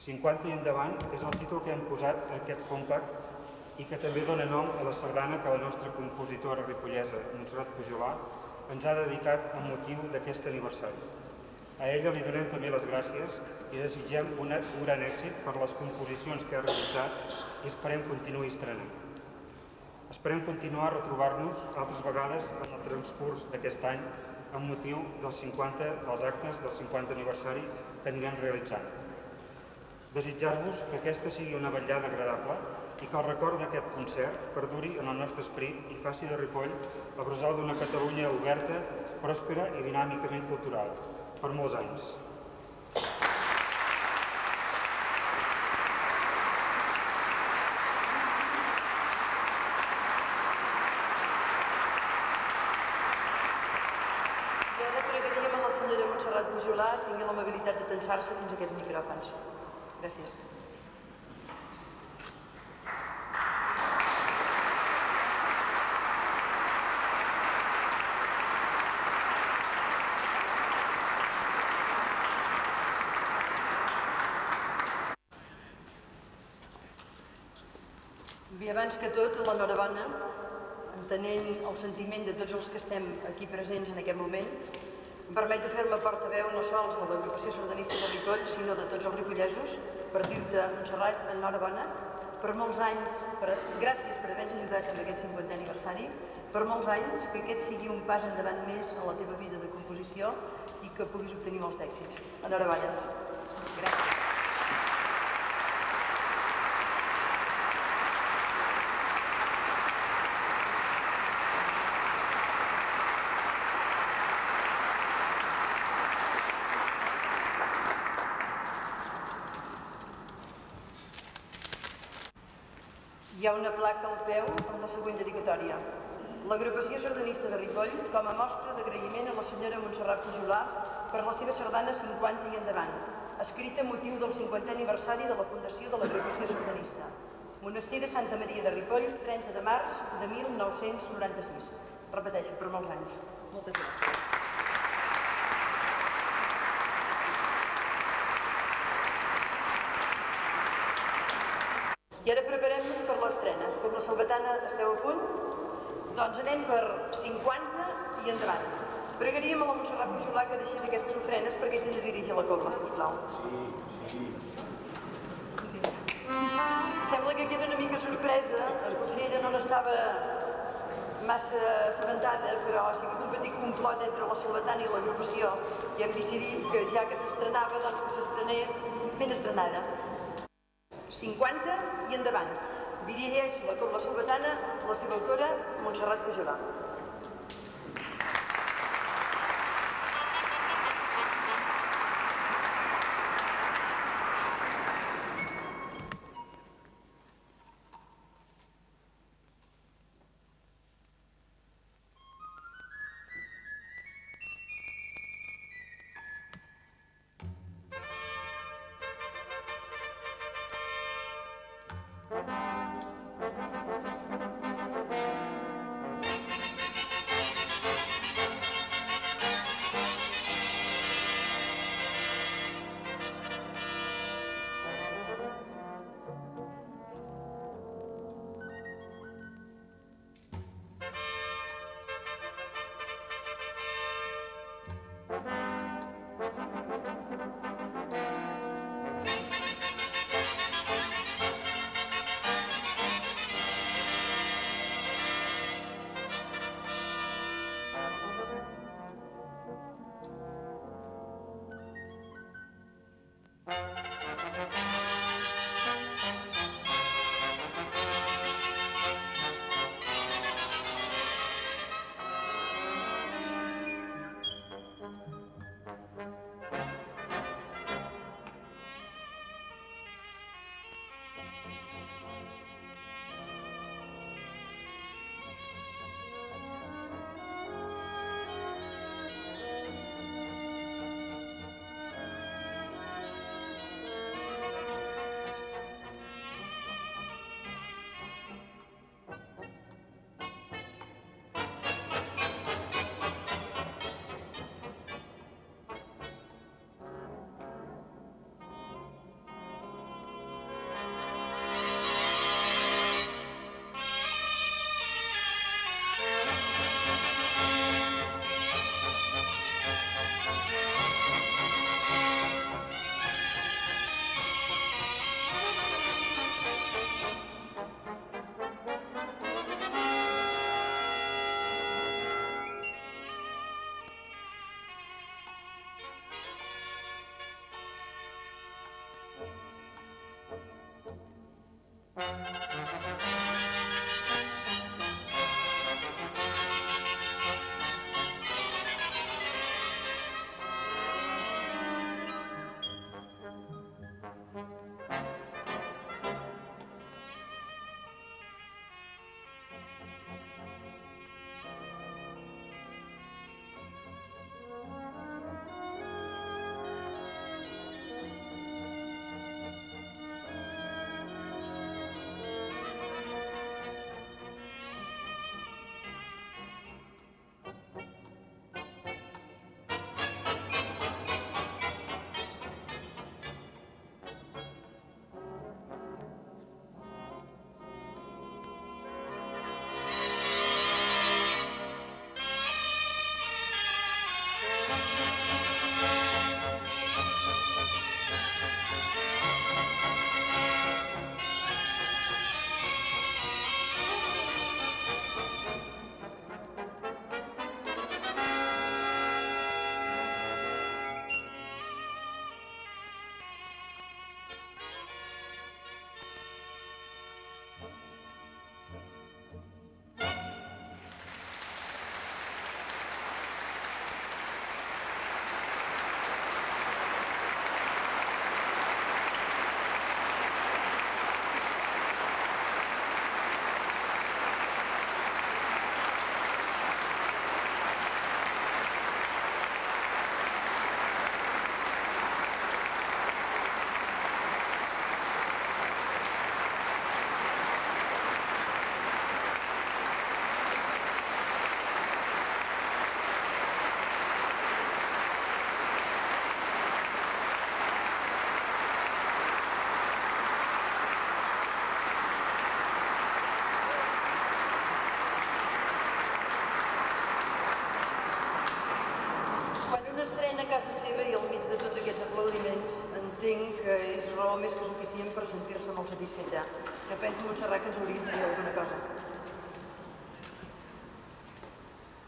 50 i endavant és el títol que hem posat a aquest compact i que també dona nom a la sardana que la nostra compositora ripollesa, Montserrat Pujolà, ens ha dedicat amb motiu d'aquest aniversari. A ella li donem també les gràcies i desitgem un gran èxit per les composicions que ha realitzat i esperem continuï estrenant. Esperem continuar a retrobar-nos altres vegades en el transcurs d'aquest any amb motiu dels actes del 50 aniversari que anirem realitzant. Desitjar-vos que aquesta sigui una vetllada agradable i que el record d'aquest concert perduri en el nostre esperit i faci de Ripoll la bressol d'una Catalunya oberta, pròspera i dinàmicament cultural, per molts anys. Jo ara pregaríem a la senyora Montserrat Pujolà tingui l'amabilitat de tensar-se fins a aquests micròfons. Gràcies. Bé, abans que tot, l'enhorabona, entenent el sentiment de tots els que estem aquí presents en aquest moment, em permet de fer-me portaveu no sols de l'agrupació sardanista de Ripoll, sinó de tots els ripollesos, per dir-te, Montserrat, enhorabona, per molts anys, gràcies per haver-nos ajudat en aquest 50è aniversari, per molts anys, que aquest sigui un pas endavant més en la teva vida de composició i que puguis obtenir molts d'èxits. Enhorabona. Gràcies. Hi ha una placa al peu amb la següent dedicatòria. L'agrupació sardanista de Ripoll com a mostra d'agraïment a la senyora Montserrat Pujolà per la seva sardana 50 i endavant, escrita a motiu del 50è aniversari de la fundació de l'agrupació sardanista. Monestir de Santa Maria de Ripoll, 30 de març de 1996. Repeteixo, per molts anys. Moltes gràcies. I ara preparem-nos per l'estrena. Com la salvetana esteu a punt? Doncs anem per 50 i endavant. Pregaríem a la Montserrat Pujolà que deixés aquestes ofrenes perquè t'he de dirigir la cobla, sisplau. Sí. Sembla que queda una mica sorpresa. Potser ella no n'estava massa assabentada, però ha sigut un petit complot entre la salvetana i l'agrupació i hem decidit que ja que s'estrenava, doncs que s'estrenés ben estrenada. 50 i endavant. Dirigeix la cobla salvetana la seva autora, Montserrat Pujolà. casa seva i al mig de tots aquests aplaudiments entenc que és raó més que suficient per sentir-se molt satisfeta. Que penso, Montserrat, que ens hauries de dir alguna cosa.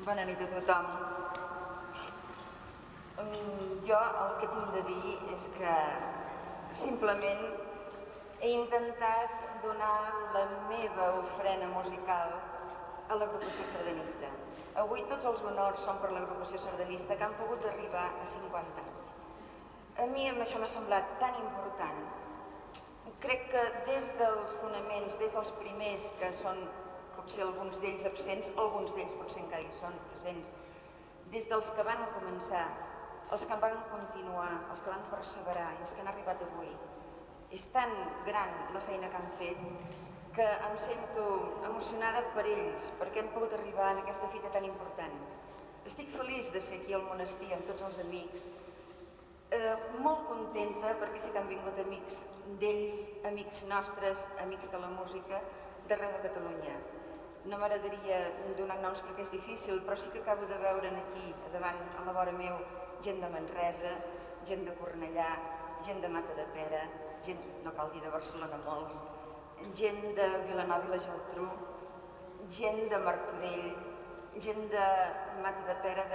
Bona nit a tothom. Jo el que tinc de dir és que simplement he intentat donar la meva ofrena musical a l'agrupació sardanista. Avui tots els honors són per l'agrupació sardanista que han pogut arribar a 50 anys. A mi això m'ha semblat tan important. Crec que des dels fonaments, des dels primers, que són potser alguns d'ells absents, alguns d'ells potser encara hi són presents, des dels que van començar, els que van continuar, els que van perseverar i els que han arribat avui, és tan gran la feina que han fet que em sento emocionada per ells, perquè han pogut arribar en aquesta fita tan important. Estic feliç de ser aquí al monestir amb tots els amics, molt contenta perquè sé que han vingut amics d'ells, amics nostres, amics de la música, d'arreu de Catalunya. No m'agradaria donar noms perquè és difícil, però sí que acabo de veure'n aquí, davant, a la vora meu, gent de Manresa, gent de Cornellà, gent de Matadepera, gent, no cal dir de Barcelona molts, gent de Vilanova i la Geltrú, gent de Martorell, gent de Matadepera,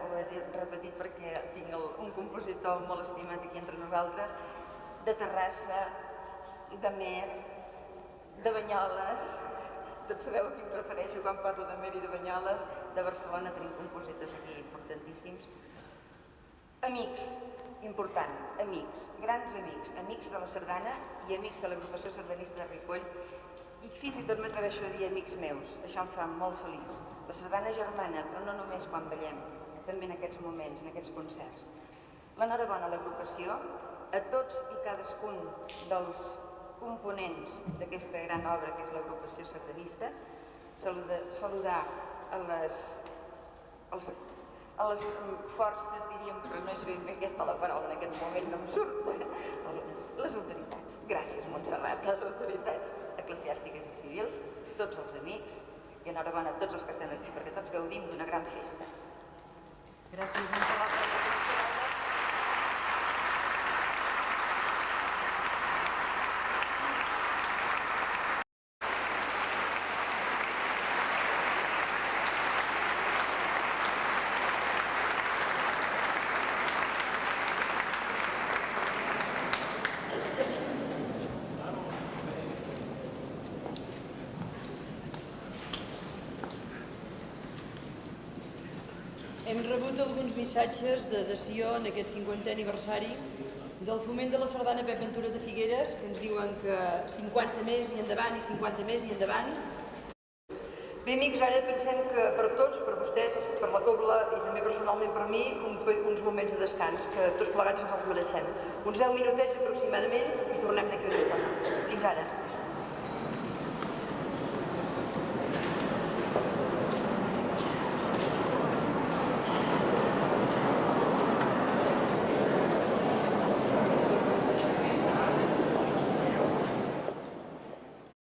ho he repetit perquè tinc un compositor molt estimat aquí entre nosaltres, de Terrassa, de Mer, de Banyoles, tots sabeu a qui em refereixo quan parlo de Mer i de Banyoles, de Barcelona tenim compositors aquí importantíssims. Amics, important, amics, grans amics, amics de la sardana i amics de l'agrupació sardanista de Ripoll, i fins i tot m'atreveixo a dir amics meus, això em fa molt feliç. La sardana germana, però no només quan ballem, també en aquests moments, en aquests concerts. L'enhorabona a l'agrupació, a tots i cadascun dels components d'aquesta gran obra que és l'agrupació sardanista, saludar a les forces, diríem, però no és ben bé aquesta la paraula en aquest moment, no em surt, les autoritats. Gràcies, Montserrat, les autoritats eclesiàstiques i civils, tots els amics i enhorabona a tots els que estem aquí, perquè tots gaudim d'una gran festa. Gràcies, Montserrat. rebut alguns missatges d'adhesió en aquest 50è aniversari del foment de la sardana Pep Ventura de Figueres, que ens diuen que 50 més i endavant i 50 més i endavant. Bé, amics, ara pensem que per tots, per vostès, per la cobla i també personalment per mi, uns moments de descans, que tots plegats ens els mereixem. Uns 10 minutets aproximadament i tornem d'aquí una estona. Fins ara.